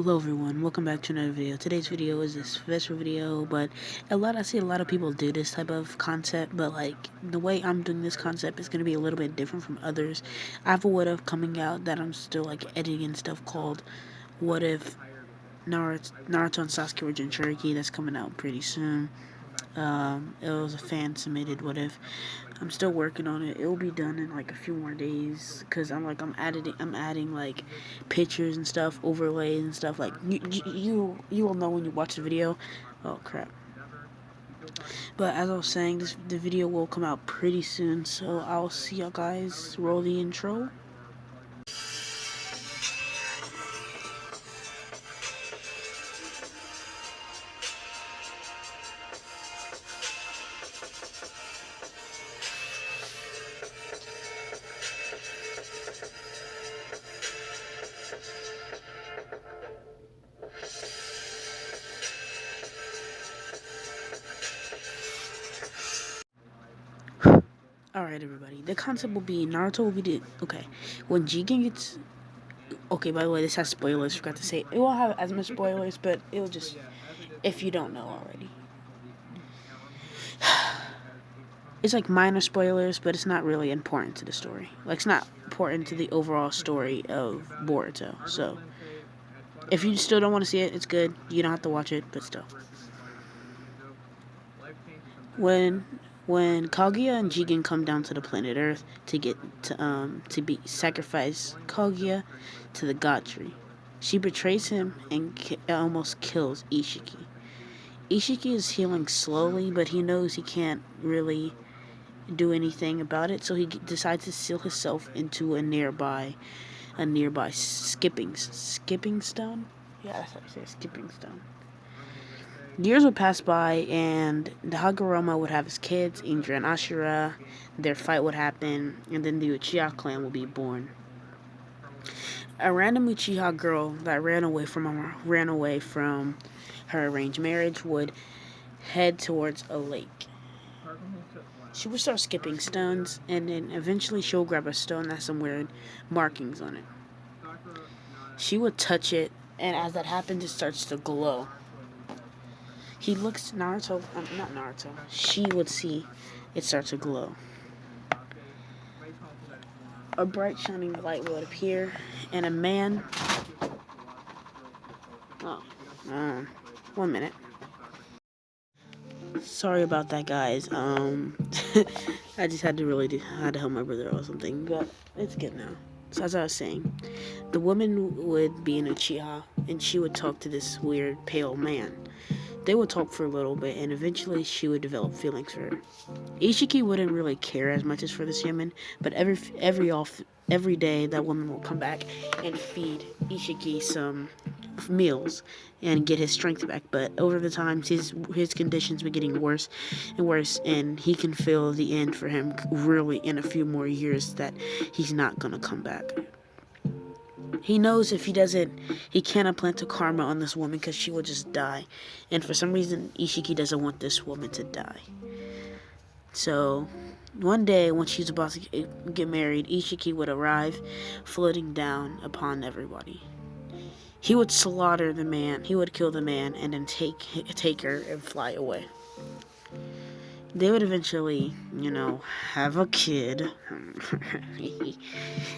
Hello everyone, welcome back to another video. Today's video is this special video, but I see a lot of people do this type of concept, but like the way I'm doing this concept is going to be a little bit different from others. I have a what if coming out that I'm still like editing and stuff called What If Naruto and Sasuke were Jinchuriki. That's coming out pretty soon. It was a fan submitted what if. I'm still working on it. It will be done in like a few more days because I'm adding like pictures and stuff, overlays and stuff. Like you will know when you watch the video. Oh crap! But as I was saying, the video will come out pretty soon. So I'll see y'all guys. Roll the intro. Alright, everybody. The concept will be Naruto will be okay. When Jigen gets. Okay, by the way, this has spoilers. Forgot to say. It won't have as much spoilers, but it'll just. If you don't know already. It's like minor spoilers, but it's not really important to the story. Like, it's not important to the overall story of Boruto. So, if you still don't want to see it, it's good. You don't have to watch it, but still. When Kaguya and Jigen come down to the planet Earth to be sacrifice Kaguya to the god tree, she betrays him and almost kills Isshiki. Isshiki is healing slowly, but he knows he can't really do anything about it, so he decides to seal himself into a nearby skipping stone. Yeah, that's how you say skipping stone. Years would pass by, and the Hashirama would have his kids, Indra and Ashura. Their fight would happen, and then the Uchiha clan would be born. A random Uchiha girl that ran away from her arranged marriage would head towards a lake. She would start skipping stones, and then eventually she'll grab a stone that has some weird markings on it. She would touch it, and as that happens, it starts to glow. He looks not Naruto. She would see it start to glow. A bright shining light would appear, and a man. Oh, 1 minute. Sorry about that, guys. I just had to help my brother or something, but it's good now. So as I was saying, the woman would be an Uchiha, and she would talk to this weird pale man. They would talk for a little bit, and eventually she would develop feelings for her. Isshiki wouldn't really care as much as for this human, but every day that woman will come back and feed Isshiki some meals and get his strength back. But over the time, his conditions were getting worse and worse, and he can feel the end for him really in a few more years that he's not gonna come back. He knows if he doesn't, he cannot plant a karma on this woman because she will just die. And for some reason, Isshiki doesn't want this woman to die. So, one day when she's about to get married, Isshiki would arrive, floating down upon everybody. He would slaughter the man, he would kill the man, and then take her and fly away. They would eventually, have a kid.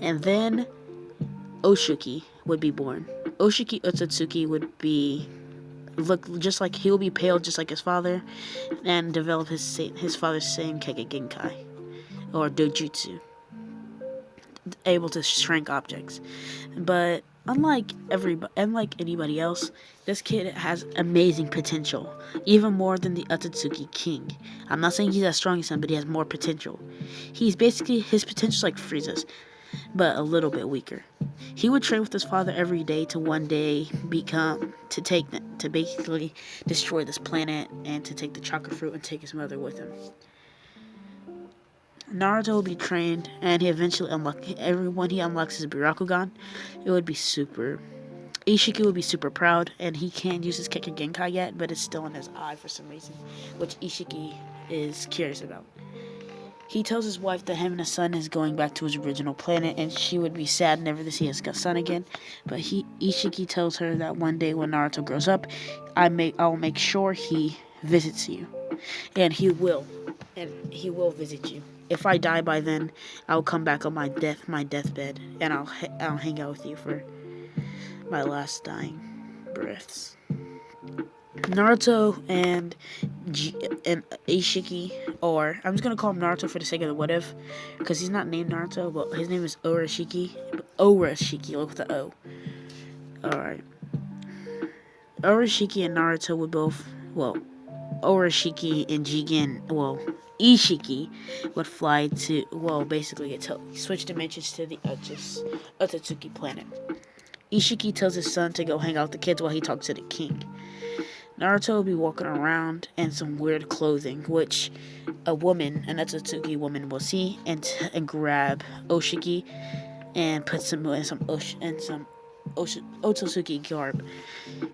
And then Orishiki would be born. Otsutsuki would look just like he will be pale, just like his father, and develop his father's same Kege Genkai or doujutsu, able to shrink objects. But unlike anybody else, this kid has amazing potential, even more than the Otsutsuki king. I'm not saying he's as strong as him, but he has more potential. His potential is like Frieza's, but a little bit weaker. He would train with his father every day to one day to basically destroy this planet and to take the chakra fruit and take his mother with him. Naruto will be trained, and he eventually when he unlocks his Byakugan, it would be super. Isshiki would be super proud, and he can't use his Kege Genkai yet, but it's still in his eye for some reason, which Isshiki is curious about. He tells his wife that him and his son is going back to his original planet, and she would be sad never to see his son again. But Isshiki tells her that one day when Naruto grows up, I'll make sure he visits you, and he will visit you. If I die by then, I'll come back on my deathbed, and I'll hang out with you for my last dying breaths. Naruto and Isshiki, or I'm just gonna call him Naruto for the sake of the what if, because he's not named Naruto, but his name is Orishiki. Orishiki, look with the O. Alright. Orishiki and Naruto would both, Orishiki and Isshiki would fly to, basically switch dimensions to the Otsutsuki planet. Isshiki tells his son to go hang out with the kids while he talks to the king. Naruto will be walking around in some weird clothing, which an Otsutsuki woman, will see and grab Oshiki and put some in some Otsutsuki garb.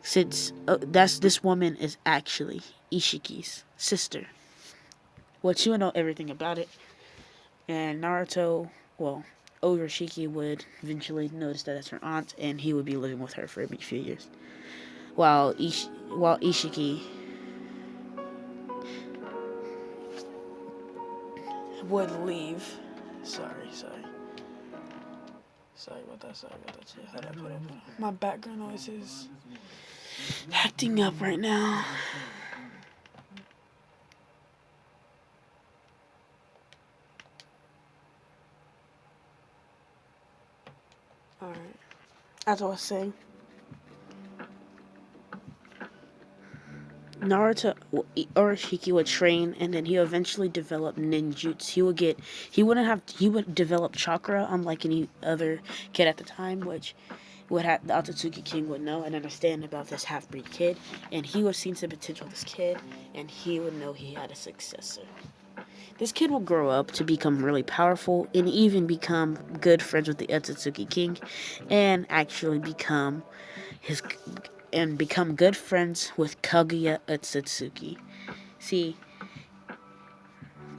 Since this woman is actually Isshiki's sister, she would know everything about it. And Naruto, Orishiki would eventually notice that that's her aunt, and he would be living with her for a few years. While Isshiki would leave. Sorry about that. My background noise is acting up right now. Alright. As I was saying, Naruto, Orishiki would train, and then he would eventually develop ninjutsu. He would develop chakra, unlike any other kid at the time, which the Otsutsuki king would know and understand about this half-breed kid, and he would see the potential of this kid, and he would know he had a successor. This kid will grow up to become really powerful, and even become good friends with the Otsutsuki king, and actually become good friends with Kaguya Otsutsuki. See,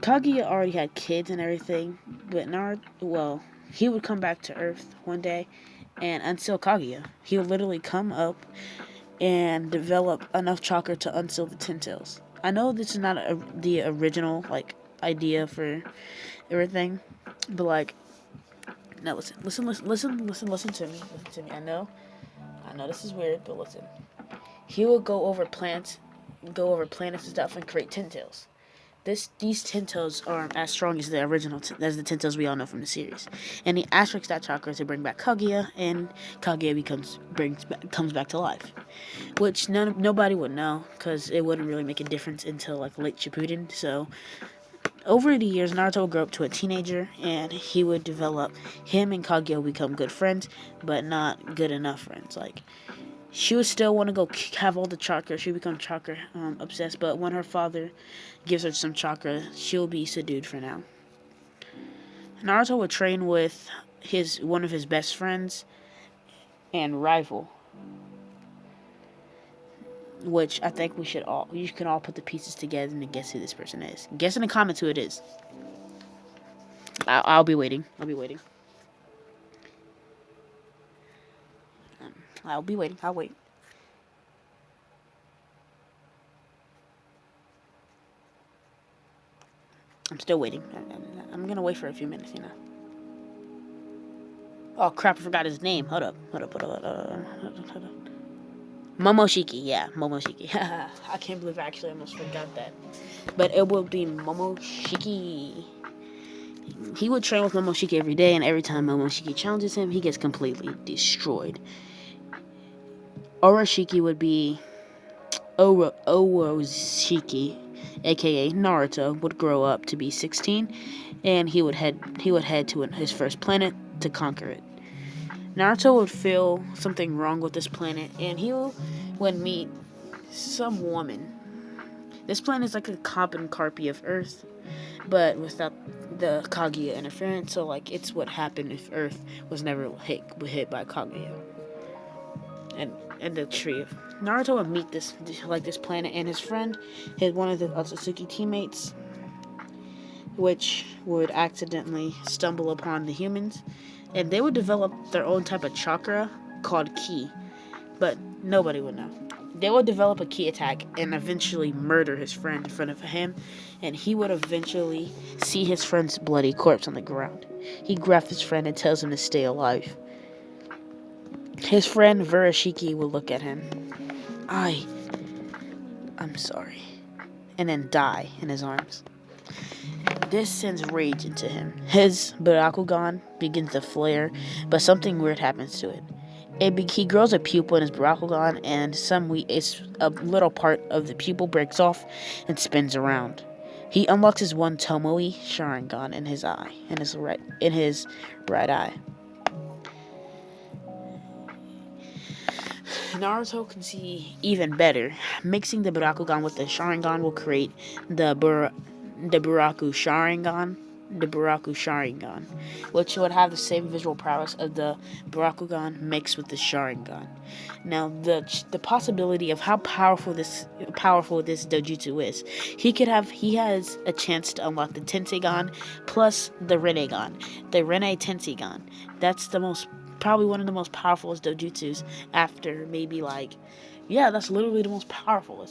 Kaguya already had kids and everything, but he would come back to Earth one day and unseal Kaguya. He would literally come up and develop enough chakra to unseal the Ten Tails. I know this is not the original idea for everything, but now listen to me. I know this is weird, but listen. He would go over planets and stuff, and create Ten Tails. These Ten Tails are as strong as as the Ten Tails we all know from the series. And he aspects that chakra to bring back Kaguya, and Kaguya comes back to life. Which nobody would know, because it wouldn't really make a difference until late Shippuden. So over the years, Naruto would grow up to a teenager, and him and Kaguya would become good friends, but not good enough friends. She would still want to go have all the chakra. She would become chakra obsessed, but when her father gives her some chakra, she'll be subdued for now. Naruto would train with one of his best friends and rival, which I think you can all put the pieces together and guess who this person is. Guess in the comments who it is. I'll be waiting. I'll wait. I'll wait. I'm still waiting. I'm gonna wait for a few minutes, Oh crap, I forgot his name. Hold up. Momoshiki, yeah, Momoshiki. I can't believe I actually almost forgot that. But it will be Momoshiki. He would train with Momoshiki every day, and every time Momoshiki challenges him, he gets completely destroyed. Orishiki would be Oroshiki, aka Naruto, would grow up to be 16, and he would head to his first planet to conquer it. Naruto would feel something wrong with this planet, and he would meet some woman. This planet is like a carbon copy of Earth, but without the Kaguya interference. So it's what happened if Earth was never hit by Kaguya. And the tree. Naruto would meet this planet, and his friend, one of the Otsutsuki teammates, which would accidentally stumble upon the humans, and they would develop their own type of chakra called ki, but nobody would know. They would develop a ki attack and eventually murder his friend in front of him, and he would eventually see his friend's bloody corpse on the ground. He grabs his friend and tells him to stay alive. His friend Orishiki would look at him. I'm sorry. And then die in his arms. This sends rage into him. His Barakugan begins to flare, but something weird happens to it. He grows a pupil in his Barakugan, and a little part of the pupil breaks off and spins around. He unlocks his one Tomoe Sharingan in his eye, in his right eye. Naruto can see even better. Mixing the Barakugan with the Sharingan will create the Buraku Sharingan, which would have the same visual prowess of the Barakugan mixed with the Sharingan. Now, the possibility of how powerful this doujutsu is, he has a chance to unlock the Tensegan plus the Rinnegan, the Renne Tensegan. That's probably one of the most powerful doujutsus after maybe that's literally the most powerful.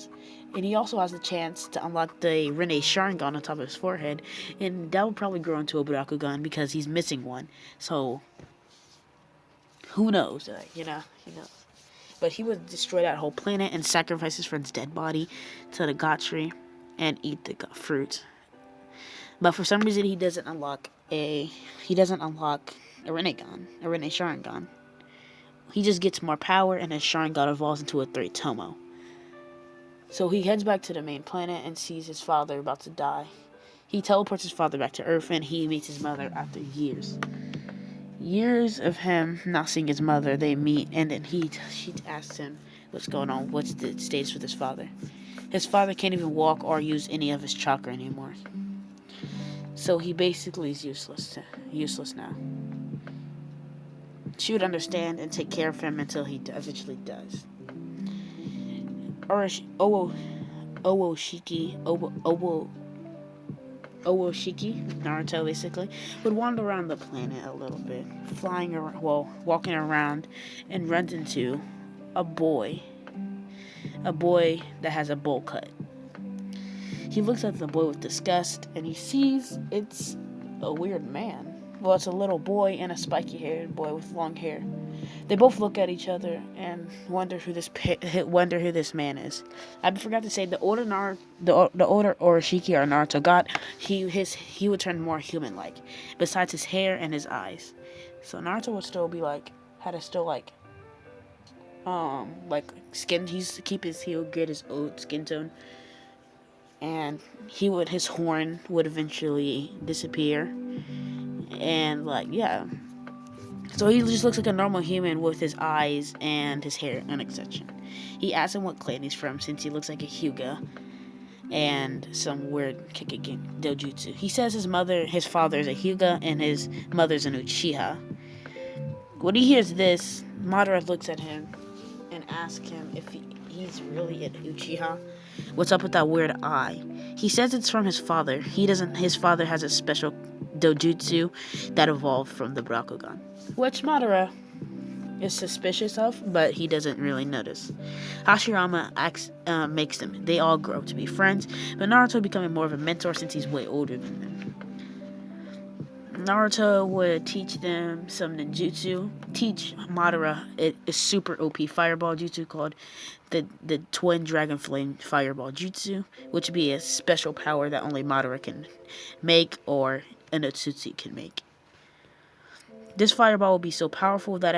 And he also has the chance to unlock the Renne Sharingan on top of his forehead, and that would probably grow into a Barakugan because he's missing one. So, who knows? Who knows? But he would destroy that whole planet and sacrifice his friend's dead body to the god tree and eat the fruit. But for some reason, he doesn't unlock a Renne Sharingan. He just gets more power, and his Sharingan evolves into a 3 Tomo. So he heads back to the main planet and sees his father about to die. He teleports his father back to Earth, and he meets his mother after years. Years of him not seeing his mother, they meet, and then she asks him what's going on, what's the status with his father. His father can't even walk or use any of his chakra anymore. So he basically is useless now. She would understand and take care of him until he eventually does. Owoshiki, Naruto basically, would wander around the planet a little bit, walking around, and runs into a boy that has a bowl cut. He looks at the boy with disgust, and he sees it's a weird man. Well, it's a little boy and a spiky-haired boy with long hair. They both look at each other and wonder who this man is. I forgot to say the older Orishiki or Naruto got, he would turn more human-like. Besides his hair and his eyes, so Naruto would still be skin. He'll get his old skin tone, and his horn would eventually disappear, and so he just looks like a normal human with his eyes and his hair an exception. He asks him what clan he's from, since he looks like a Hyuga and some weird Kikigin doujutsu. He says his father is a Hyuga and his mother's an Uchiha. When he hears this, Madara looks at him and asks him if he's really an Uchiha. What's up with that weird eye? He says it's from his father. His father has a special doujutsu that evolved from the Barakugan, which Madara is suspicious of, but he doesn't really notice. Hashirama makes them. They all grow up to be friends, but Naruto becoming more of a mentor since he's way older than them. Naruto would teach them some ninjutsu, teach Madara a super OP fireball jutsu called the Twin Dragon Flame Fireball Jutsu, which would be a special power that only Madara can make or an otsutsuki can make. This fireball will be so powerful that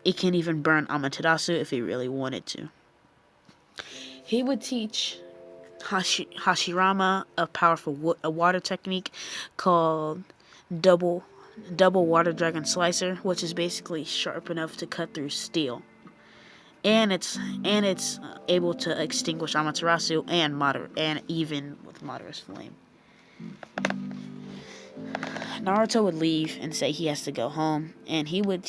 it can even burn Amaterasu if he really wanted to. He would teach Hashirama a powerful water technique called double water dragon slicer, which is basically sharp enough to cut through steel, and it's able to extinguish Amaterasu and even with Madara's flame. Naruto would leave and say he has to go home, and he would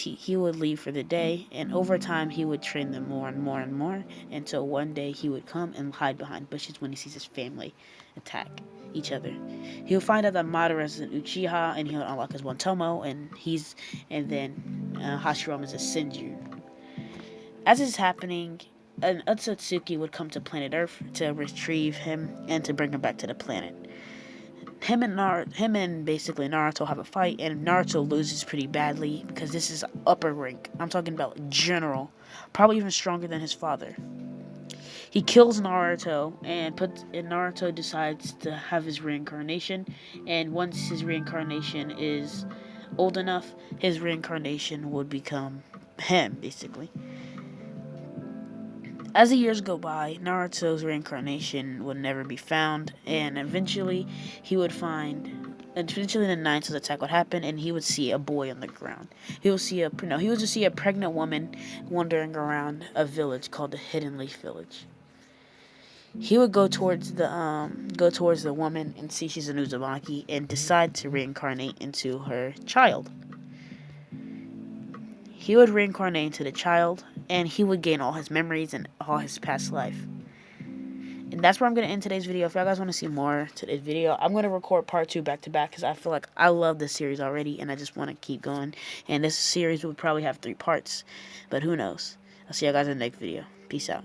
leave for the day, and over time he would train them more and more and more until one day he would come and hide behind bushes when he sees his family attack each other. He would find out that Madara is an Uchiha, and he would unlock his one Tomo, and then Hashirama is a Senju. As this is happening, an otsutsuki would come to planet Earth to retrieve him and to bring him back to the planet. Him and basically Naruto have a fight, and Naruto loses pretty badly because this is upper rank. I'm talking about general, probably even stronger than his father. He kills Naruto, and Naruto decides to have his reincarnation, and once his reincarnation is old enough, his reincarnation would become him, basically. As the years go by, Naruto's reincarnation would never be found, and eventually in the ninth attack would happen, and he would see a boy on the ground. He would just see a pregnant woman wandering around a village called the Hidden Leaf Village. He would go towards the woman and see she's an Uzumaki and decide to reincarnate into her child. He would reincarnate into the child, and he would gain all his memories and all his past life. And that's where I'm going to end today's video. If y'all guys want to see more today's video, I'm going to record part 2 back to back because I feel like I love this series already and I just want to keep going. And this series would probably have 3 parts, but who knows. I'll see y'all guys in the next video. Peace out.